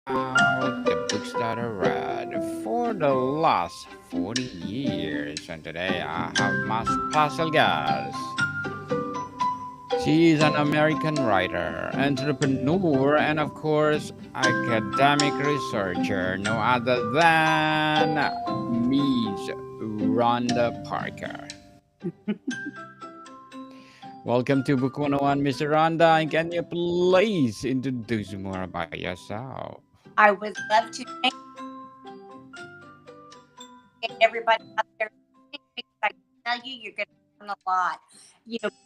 the books that I read for the last 40 years. And today I have my special guest. She is an American writer, entrepreneur, and of course, academic researcher, no other than Ms. Rhonda Parker. Welcome to Book 101, Mr. Rhonda. And can you please introduce more about yourself? I would love to thank everybody out there listening because I can tell you, you're going to learn a lot.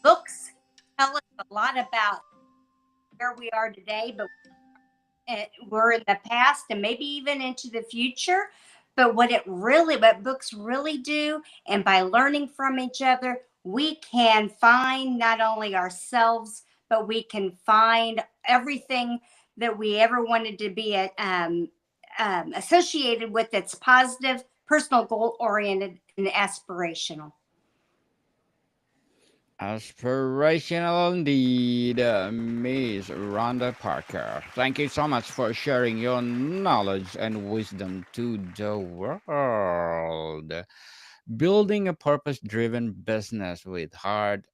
Books tell us a lot about where we are today, but we're in the past and maybe even into the future. But what books really do, and by learning from each other, we can find not only ourselves, but we can find everything that we ever wanted to be associated with that's positive, personal, goal oriented, and aspirational. Aspirational indeed, Miss Rhonda Parker. Thank you so much for sharing your knowledge and wisdom to the world. Building a purpose driven business with hard.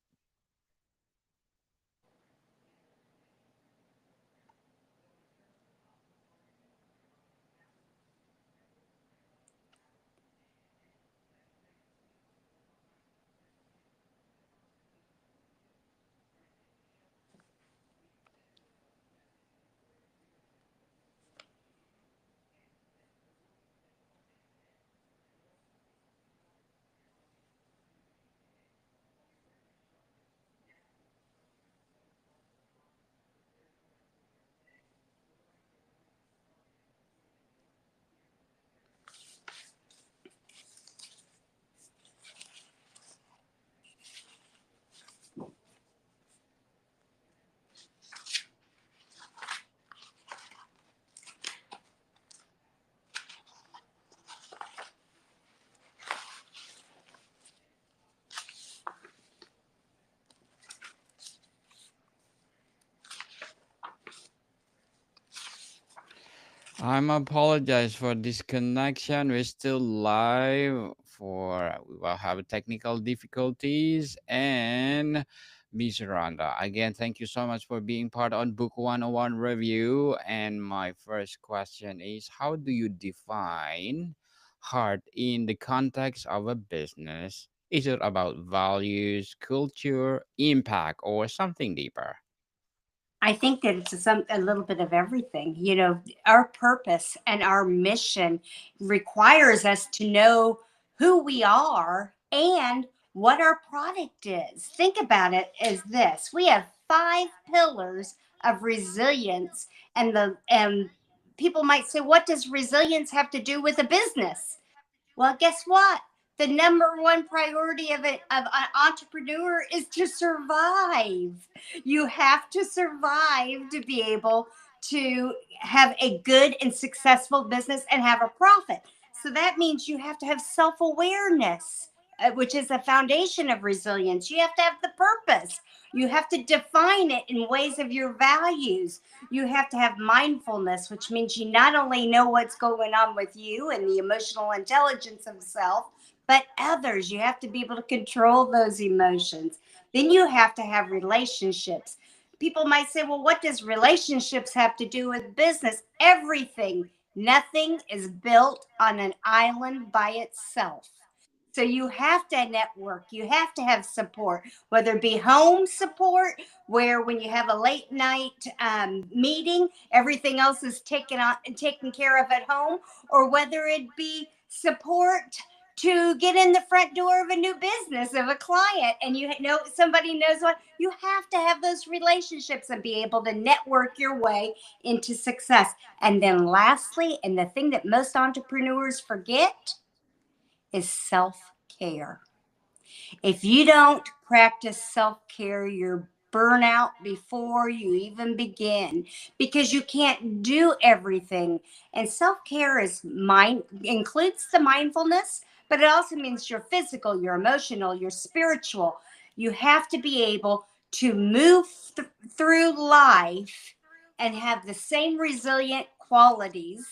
I'm apologize for this connection. We're still live for we will have technical difficulties and Miss Rhonda. Again, thank you so much for being part on Book 101 review. And my first question is how do you define heart in the context of a business? Is it about values, culture, impact, or something deeper? I think that it's a little bit of everything. Our purpose and our mission requires us to know who we are and what our product is. Think about it as this: we have five pillars of resilience, and people might say, "What does resilience have to do with a business?" Well, guess what? The number one priority of an entrepreneur is to survive. You have to survive to be able to have a good and successful business and have a profit. So that means you have to have self awareness, which is the foundation of resilience. You have to have the purpose. You have to define it in ways of your values. You have to have mindfulness, which means you not only know what's going on with you and the emotional intelligence of self, but others. You have to be able to control those emotions. Then you have to have relationships. People might say, well, what does relationships have to do with business? Everything. Nothing is built on an island by itself. So you have to network, you have to have support, whether it be home support, where when you have a late night meeting, everything else is taken care of at home, or whether it be support to get in the front door of a new business of a client, and you know somebody knows what you have to have those relationships and be able to network your way into success. And then lastly, and the thing that most entrepreneurs forget, is self care. If you don't practice self care, you're burnout before you even begin because you can't do everything. And self care is mind includes the mindfulness, but it also means your physical, your emotional, your spiritual. You have to be able to move through life and have the same resilient qualities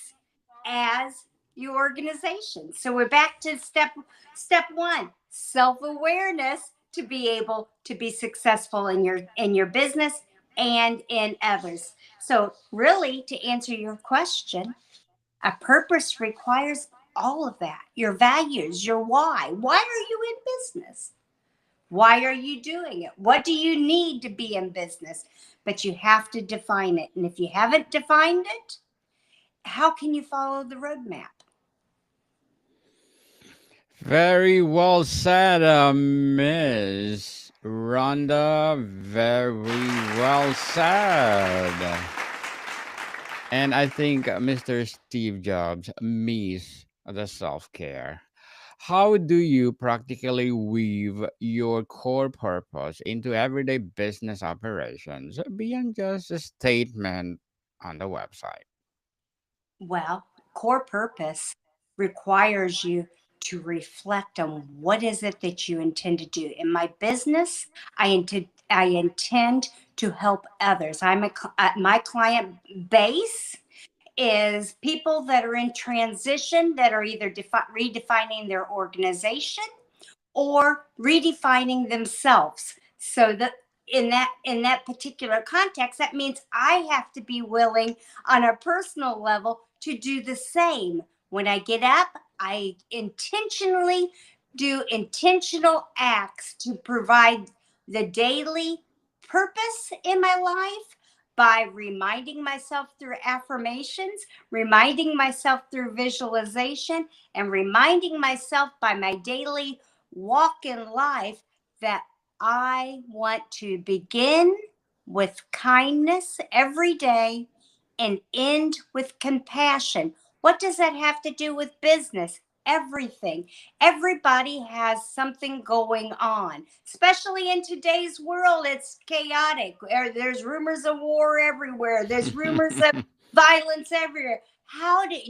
as your organization. So we're back to step one, self-awareness to be able to be successful in your business and in others. So really, to answer your question, a purpose requires all of that. Your values, your why. Why are you in business? Why are you doing it? What do you need to be in business? But you have to define it. And if you haven't defined it, how can you follow the roadmap? Very well said, Miss Rhonda. Very well said. And I think Mr. Steve Jobs miss the self care. How do you practically weave your core purpose into everyday business operations beyond just a statement on the website? Well, core purpose requires you to reflect on what is it that you intend to do. In my business, I intend to help others. My client base is people that are in transition, that are either redefining their organization or redefining themselves. So that in that particular context, that means I have to be willing on a personal level to do the same. When I get up, I intentionally do intentional acts to provide the daily purpose in my life by reminding myself through affirmations, reminding myself through visualization, and reminding myself by my daily walk in life that I want to begin with kindness every day and end with compassion. What does that have to do with business? Everything. Everybody has something going on, especially in today's world. It's chaotic. There's rumors of war everywhere, there's rumors of violence everywhere.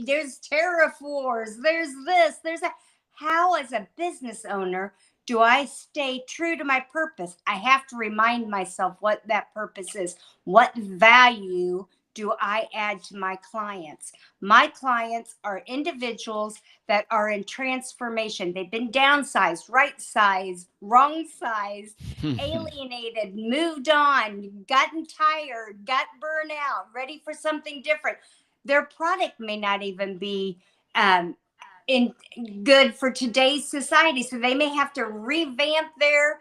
There's tariff wars, there's this, there's that. How, as a business owner, do I stay true to my purpose? I have to remind myself what that purpose is. What value do I add to my clients? My clients are individuals that are in transformation. They've been downsized, right sized, wrong sized, alienated, moved on, gotten tired, got burnt out, ready for something different. Their product may not even be um, in good for today's society, so they may have to revamp their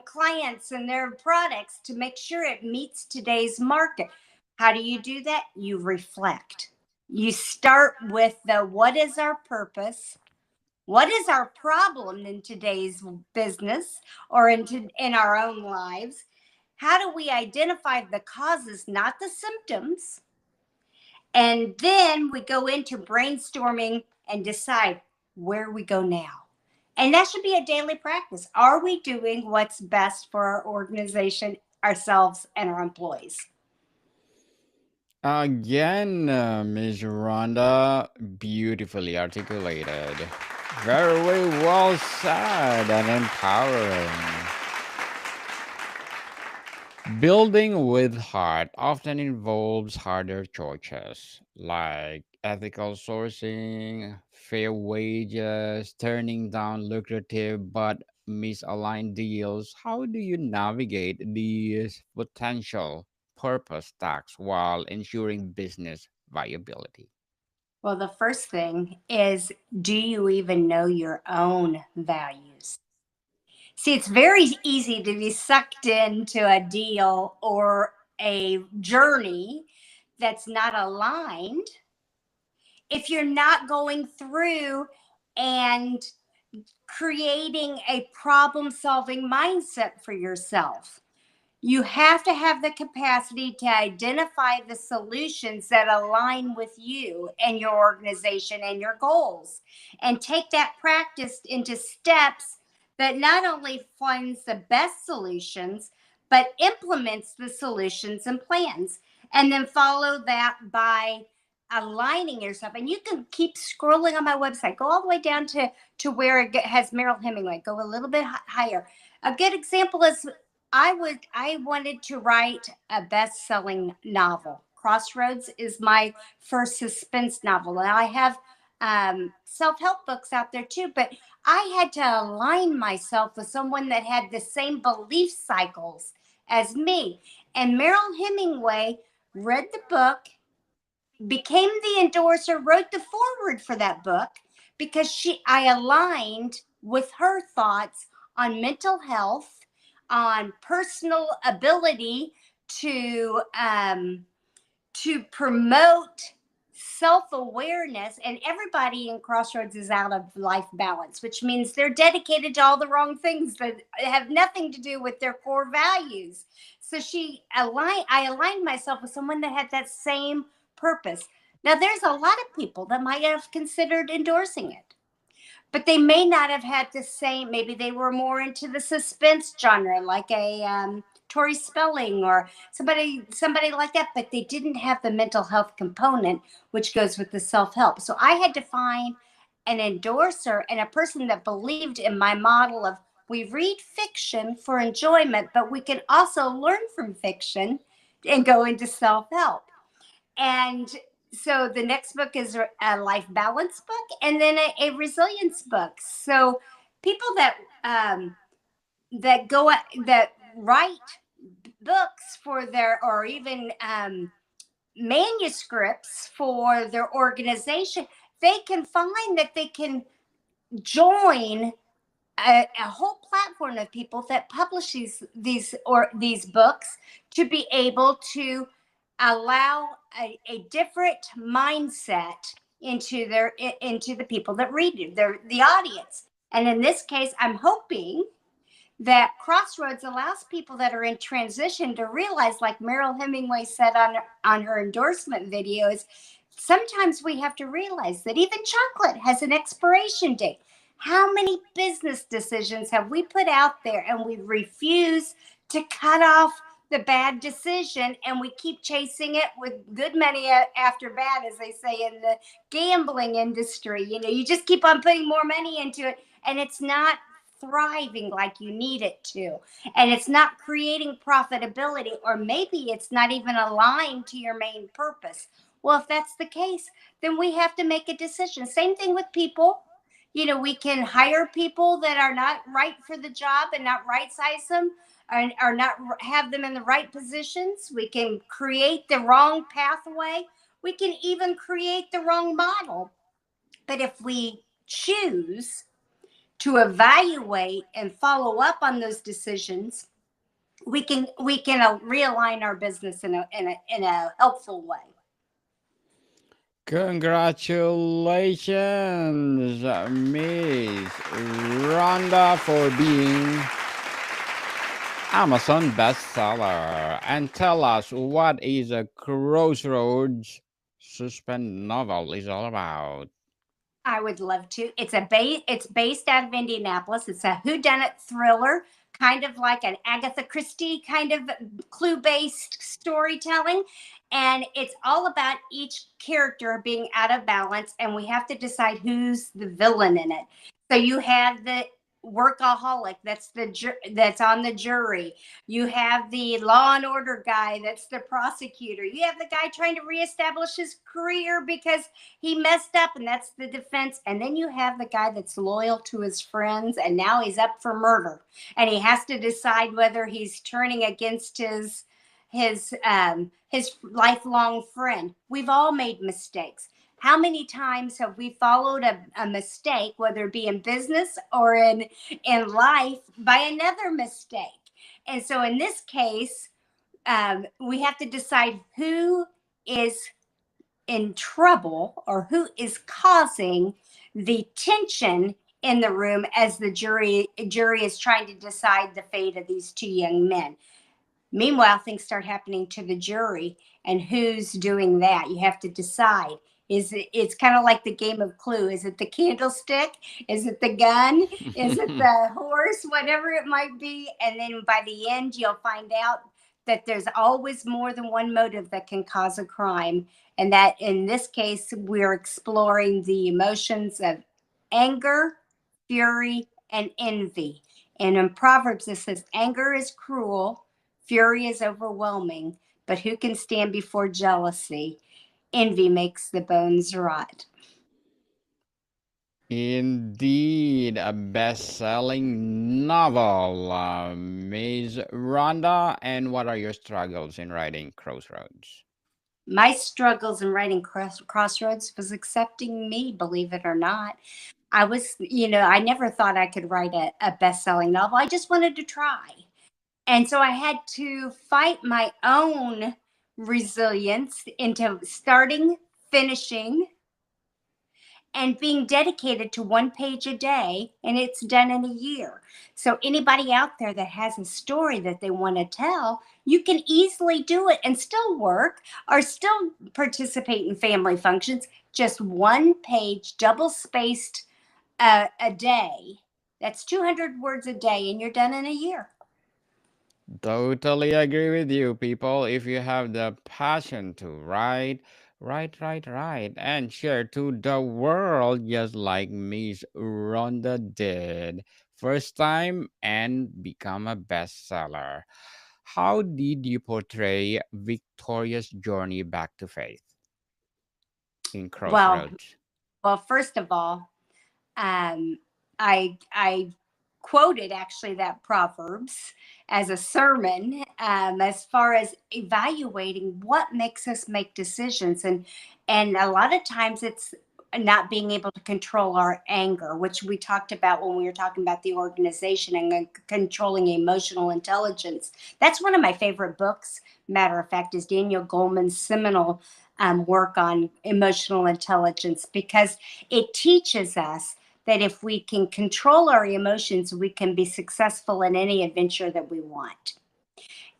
clients and their products to make sure it meets today's market. How do you do that? You reflect. You start with the what is our purpose? What is our problem in today's business or in our own lives? How do we identify the causes, not the symptoms? And then we go into brainstorming and decide where we go now. And that should be a daily practice. Are we doing what's best for our organization, ourselves, and our employees? Again, Ms. Rhonda, beautifully articulated. Very well said and empowering. Building with heart often involves harder choices like ethical sourcing, fair wages, turning down lucrative but misaligned deals. How do you navigate these potential purpose stacks while ensuring business viability? Well, the first thing is, do you even know your own values? See, it's very easy to be sucked into a deal or a journey that's not aligned if you're not going through and creating a problem solving mindset for yourself. You have to have the capacity to identify the solutions that align with you and your organization and your goals, and take that practice into steps that not only finds the best solutions, but implements the solutions and plans. And then follow that by aligning yourself. And you can keep scrolling on my website, go all the way down to where it has Meryl Hemingway, go a little bit higher. A good example is I wanted to write a best-selling novel, Crossroads is my first suspense novel. And I have self help books out there too, but I had to align myself with someone that had the same belief cycles as me. And Meryl Hemingway read the book, became the endorser, wrote the foreword for that book because I aligned with her thoughts on mental health, on personal ability to promote self-awareness. And everybody in Crossroads is out of life balance, which means they're dedicated to all the wrong things that have nothing to do with their core values. So I aligned myself with someone that had that same purpose. Now there's a lot of people that might have considered endorsing it, but they may not have had the same. Maybe they were more into the suspense genre, like a Tori Spelling or somebody like that. But they didn't have the mental health component, which goes with the self help. So I had to find an endorser and a person that believed in my model of we read fiction for enjoyment, but we can also learn from fiction and go into self help. And so the next book is a life balance book, and then a resilience book. So people that write books for their, or even manuscripts for their organization, they can find that they can join a whole platform of people that publish these books to be able to allow a different mindset into the people that read it, the audience. And in this case, I'm hoping that Crossroads allows people that are in transition to realize, like Meryl Hemingway said on her endorsement videos, sometimes we have to realize that even chocolate has an expiration date. How many business decisions have we put out there and we refuse to cut off the bad decision, and we keep chasing it with good money after bad, as they say in the gambling industry? You just keep on putting more money into it, and it's not thriving like you need it to, and it's not creating profitability, or maybe it's not even aligned to your main purpose. Well, if that's the case, then we have to make a decision. Same thing with people. We can hire people that are not right for the job and not right size them, or not have them in the right positions. We can create the wrong pathway. We can even create the wrong model. But if we choose to evaluate and follow up on those decisions, we can realign our business in a helpful way. Congratulations, Miss Rhonda, for being Amazon bestseller. And tell us, what is a Crossroads suspense novel is all about? I would love to. It's based out of Indianapolis. It's a whodunit thriller, kind of like an Agatha Christie kind of clue-based storytelling, and it's all about each character being out of balance, and we have to decide who's the villain in it. So you have the workaholic that's on the jury. You have the law and order guy that's the prosecutor. You have the guy trying to reestablish his career because he messed up, and that's the defense. And then you have the guy that's loyal to his friends, and now he's up for murder, and he has to decide whether he's turning against his lifelong friend. We've all made mistakes. How many times have we followed a mistake, whether it be in business or in life, by another mistake? And so in this case, we have to decide who is in trouble, or who is causing the tension in the room as the jury is trying to decide the fate of these two young men. Meanwhile, things start happening to the jury, and who's doing that? You have to decide. It's kind of like the game of Clue. Is it the candlestick? Is it the gun? Is it the horse? Whatever it might be. And then by the end, you'll find out that there's always more than one motive that can cause a crime. And that in this case, we're exploring the emotions of anger, fury, and envy. And in Proverbs, it says, anger is cruel, fury is overwhelming, but who can stand before jealousy? Envy makes the bones rot. Indeed, a best-selling novel, Ms. Rhonda. And what are your struggles in writing Crossroads? My struggles in writing Crossroads was accepting me, believe it or not. I was, I never thought I could write a best selling novel. I just wanted to try. And so I had to fight my own resilience into starting, finishing, and being dedicated to one page a day, and it's done in a year. So anybody out there that has a story that they want to tell, you can easily do it and still work or still participate in family functions. Just one page, double spaced a day. That's 200 words a day, and you're done in a year. Totally agree with you, people. If you have the passion to write, write, and share to the world, just like Miss Rhonda did. First time and become a bestseller. How did you portray Victoria's journey back to faith in Well, Crossroads? first of all, um, I quoted actually that Proverbs as a sermon, as far as evaluating what makes us make decisions, and a lot of times it's not being able to control our anger, which we talked about when we were talking about the organization and controlling emotional intelligence. That's one of my favorite books. Matter of fact, is Daniel Goleman's seminal work on emotional intelligence, because it teaches us that if we can control our emotions, we can be successful in any adventure that we want.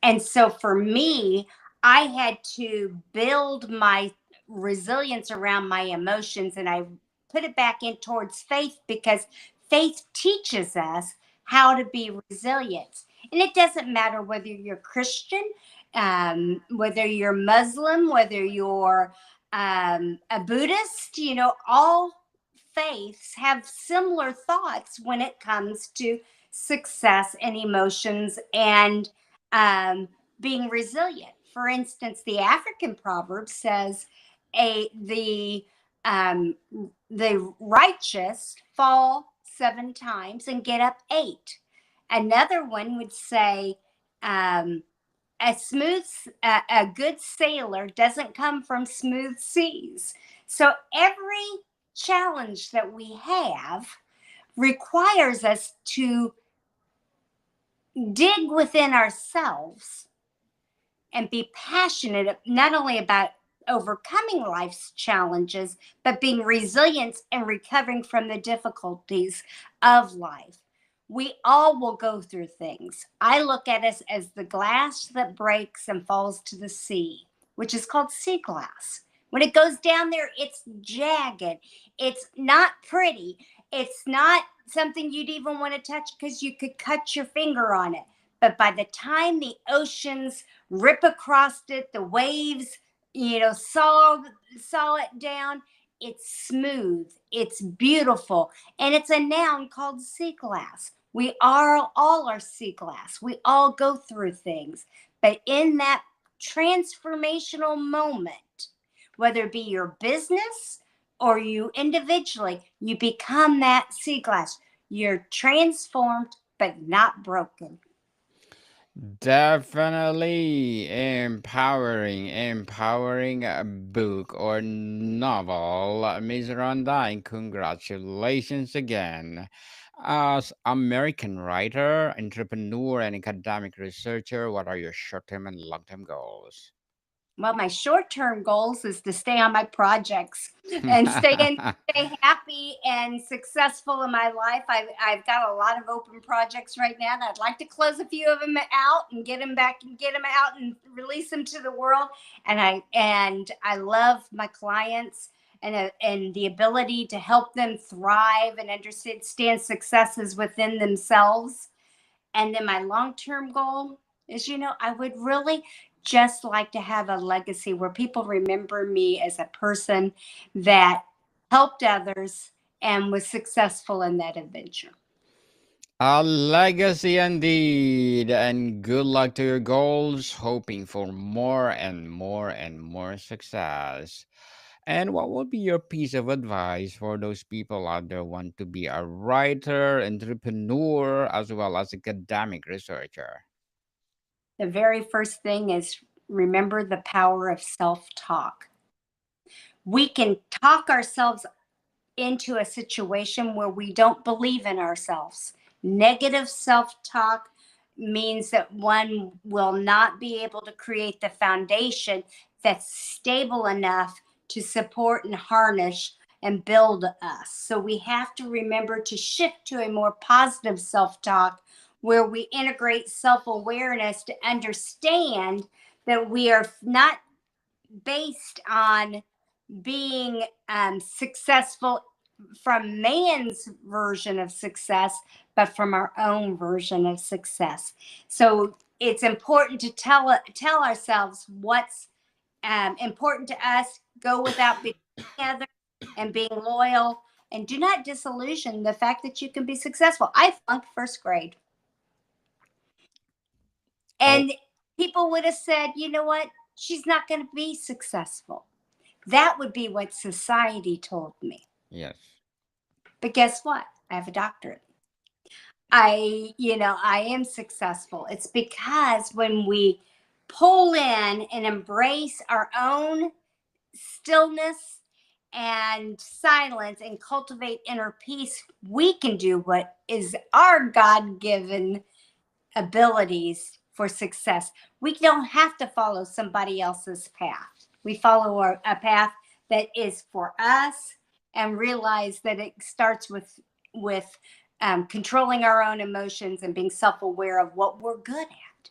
And so for me, I had to build my resilience around my emotions, and I put it back in towards faith, because faith teaches us how to be resilient. And it doesn't matter whether you're Christian, whether you're Muslim, whether you're a Buddhist, all faiths have similar thoughts when it comes to success and emotions and um, being resilient. For instance, the African proverb says, "A um, the righteous fall 7 times and get up 8." Another one would say, um, "A a good sailor doesn't come from smooth seas." So every challenge that we have requires us to dig within ourselves and be passionate not only about overcoming life's challenges, but being resilient and recovering from the difficulties of life. We all will go through things. I look at us as the glass that breaks and falls to the sea, which is called sea glass. When it goes down there, it's jagged. It's not pretty. It's not something you'd even want to touch because you could cut your finger on it. But by the time the oceans rip across it, the waves, saw it down, it's smooth, it's beautiful, and it's a noun called sea glass. We are all are sea glass. We all go through things, but in that transformational moment, whether it be your business or you individually, you become that sea glass. You're transformed but not broken. Definitely empowering book or novel, Ms. Rhonda, and congratulations again. As American writer, entrepreneur, and academic researcher, what are your short-term and long-term goals? Well, my short-term goals is to stay on my projects and stay happy and successful in my life. I've got a lot of open projects right now, and I'd like to close a few of them out and get them back and get them out and release them to the world. And I love my clients, and the ability to help them thrive and understand successes within themselves. And then my long term goal is, I would really just like to have a legacy where people remember me as a person that helped others and was successful in that adventure. A legacy indeed, and good luck to your goals, hoping for more and more and more success. And what would be your piece of advice for those people out there who want to be a writer, entrepreneur, as well as academic researcher? The very first thing is remember the power of self talk. We can talk ourselves into a situation where we don't believe in ourselves. Negative self talk means that one will not be able to create the foundation that's stable enough to support and harness and build us. So we have to remember to shift to a more positive self talk where we integrate self awareness to understand that we are not based on being successful from man's version of success, but from our own version of success. So it's important to tell ourselves what's important to us. Go without being other and being loyal, and do not disillusion the fact that you can be successful. I flunked first grade, Oh, and people would have said, you know what? She's not going to be successful. That would be what society told me. yes. But guess what? I have a doctorate. I am successful. It's because when we pull in and embrace our own stillness and silence and cultivate inner peace, we can do what is our God given abilities for success. We don't have to follow somebody else's path. We follow a path that is for us and realize that it starts with controlling our own emotions and being self-aware of what we're good at.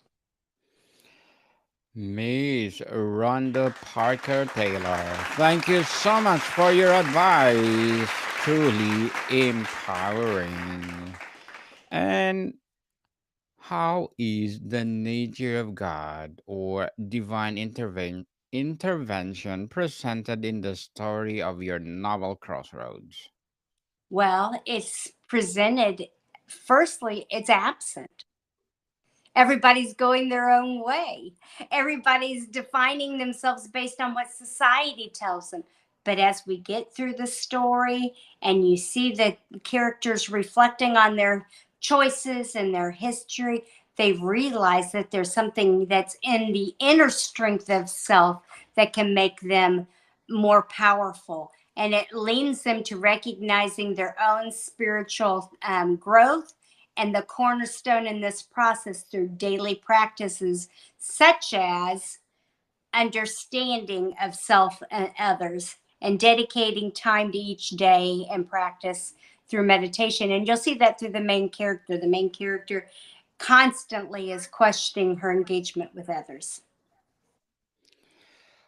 Miss Rhonda Parker Taylor, thank you so much for your advice. Truly empowering. And how is the nature of God or divine intervention presented in the story of your novel Crossroads? Well, it's presented, firstly, it's absent. Everybody's going their own way. Everybody's defining themselves based on what society tells them. But as we get through the story and you see the characters reflecting on their choices and their history, they realize that there's something that's in the inner strength of self that can make them more powerful. And it leads them to recognizing their own spiritual growth, and the cornerstone in this process through daily practices such as understanding of self and others and dedicating time to each day and practice through meditation. And you'll see that through the main character. The main character constantly is questioning her engagement with others.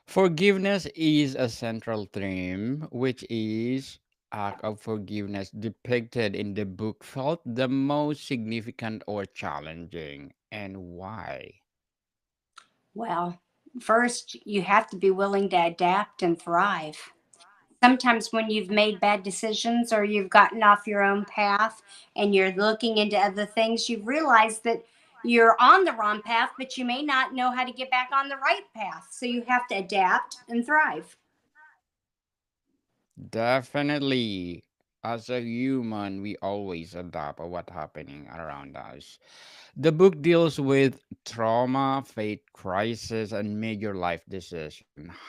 Forgiveness is a central theme, which is act of forgiveness depicted in the book felt the most significant or challenging, and why? Well, first, you have to be willing to adapt and thrive. Sometimes when you've made bad decisions or you've gotten off your own path and you're looking into other things, you realize that you're on the wrong path, but you may not know how to get back on the right path. So you have to adapt and thrive. Definitely. As a human, we always adapt to what's happening around us. The book deals with trauma, faith crisis, and major life decision.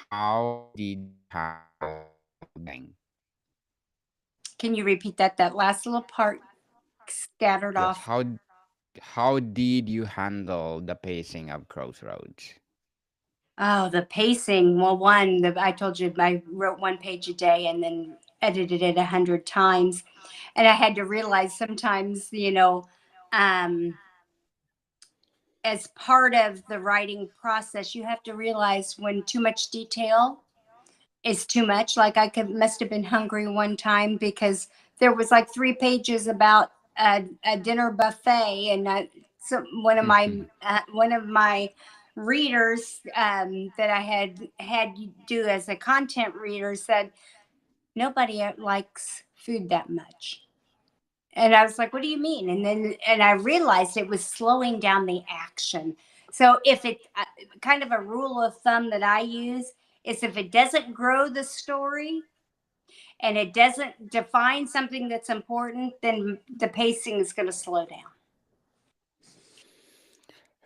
How did you handle them? Can you repeat that? That last little part scattered Yes, off. how did you handle the pacing of Crossroads? Oh, the pacing. Well, I told you I wrote one page a day and then edited it 100 times. And I had to realize sometimes, um, as part of the writing process, you have to realize when too much detail is too much. Like must have been hungry one time because there was like 3 pages about a dinner buffet, and so one of my readers that I had do as a content reader said nobody likes food that much. And I was like, what do you mean? And I realized it was slowing down the action. So if it kind of a rule of thumb that I use is if it doesn't grow the story and it doesn't define something that's important, then the pacing is going to slow down.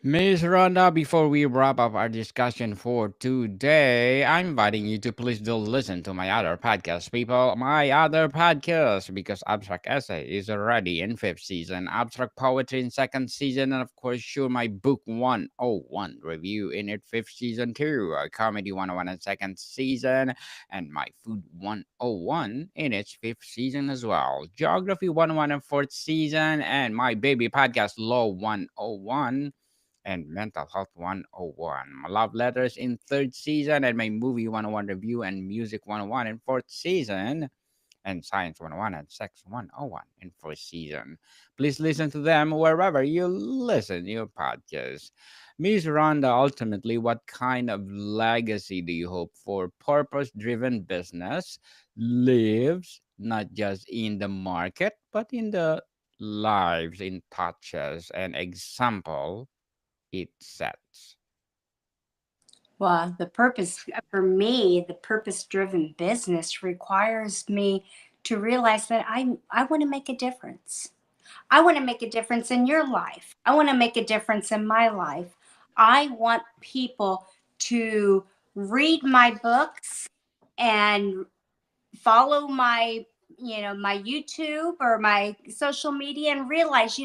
Miss Rhonda, before we wrap up our discussion for today, I'm inviting you to please do listen to my other podcast, people. My other podcast, because Abstract Essay is already in fifth season, Abstract Poetry in second season, and of course, sure, my Book 101 review in its fifth season too, Comedy 101 in second season, and my Food 101 in its fifth season as well, Geography 101 in fourth season, and my baby podcast, Law 101 and Mental Health 101. My Love Letters in third season, and my Movie 101 review and Music 101 in fourth season, and Science 101 and Sex 101 in fourth season. Please listen to them wherever you listen to your podcast. Miss Rhonda, ultimately, what kind of legacy do you hope for purpose driven business lives not just in the market, but in the lives, in touches, and example it sets? Well, the purpose for me, the purpose driven business requires me to realize that I want to make a difference. I want to make a difference in your life. I want to make a difference in my life. I want people to read my books and follow my, my YouTube or my social media and realize,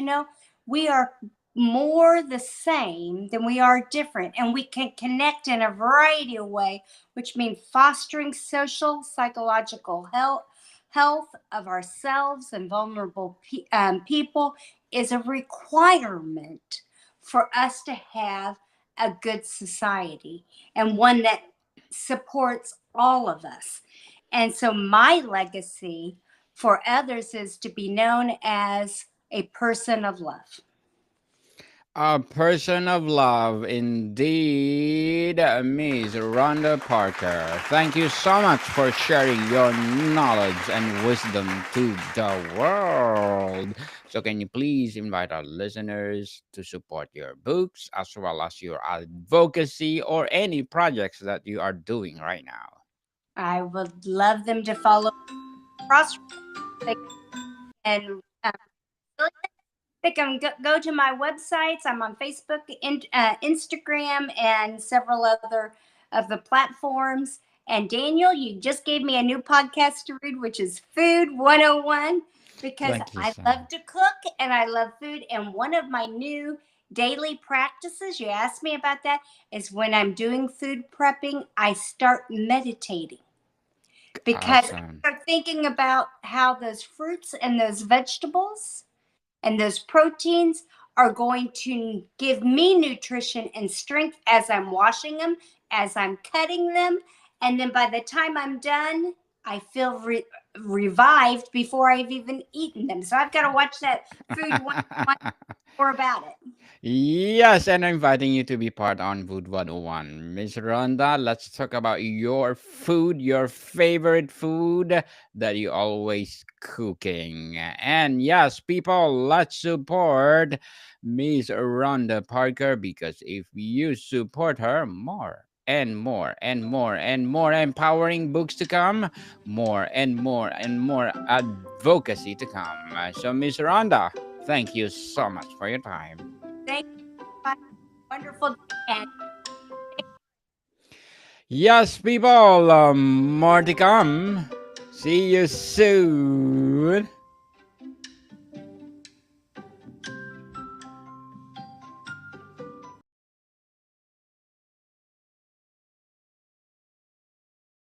we are more the same than we are different, and we can connect in a variety of way, which means fostering social psychological health of ourselves and vulnerable people is a requirement for us to have a good society, and one that supports all of us. And so my legacy for others is to be known as a person of love. A person of love, indeed, Miss Rhonda Parker. Thank you so much for sharing your knowledge and wisdom to the world. So, can you please invite our listeners to support your books as well as your advocacy or any projects that you are doing right now? I would love them to follow cross and they can go to my websites. I'm on Facebook, Instagram, and several other of the platforms. And Daniel, you just gave me a new podcast to read, which is Food 101, because Thank you I so love much. to cook and I love food. And one of my new daily practices, you asked me about that, is when I'm doing food prepping, I start meditating because Awesome. I start thinking about how those fruits and those vegetables and those proteins are going to give me nutrition and strength as I'm washing them, as I'm cutting them. And then by the time I'm done, I feel revived before I've even eaten them. So I've got to watch that food one more about it. Yes, and I'm inviting you to be part on Food 101. Miss Rhonda, let's talk about your food, your favorite food that you always cooking. And yes, people, let's support Miss Rhonda Parker because if you support her, more and more and more and more empowering books to come, more and more and more advocacy to come. So, Miss Rhonda, thank you so much for your time. Thank you. Have a wonderful day. And Yes, people, more to come. See you soon.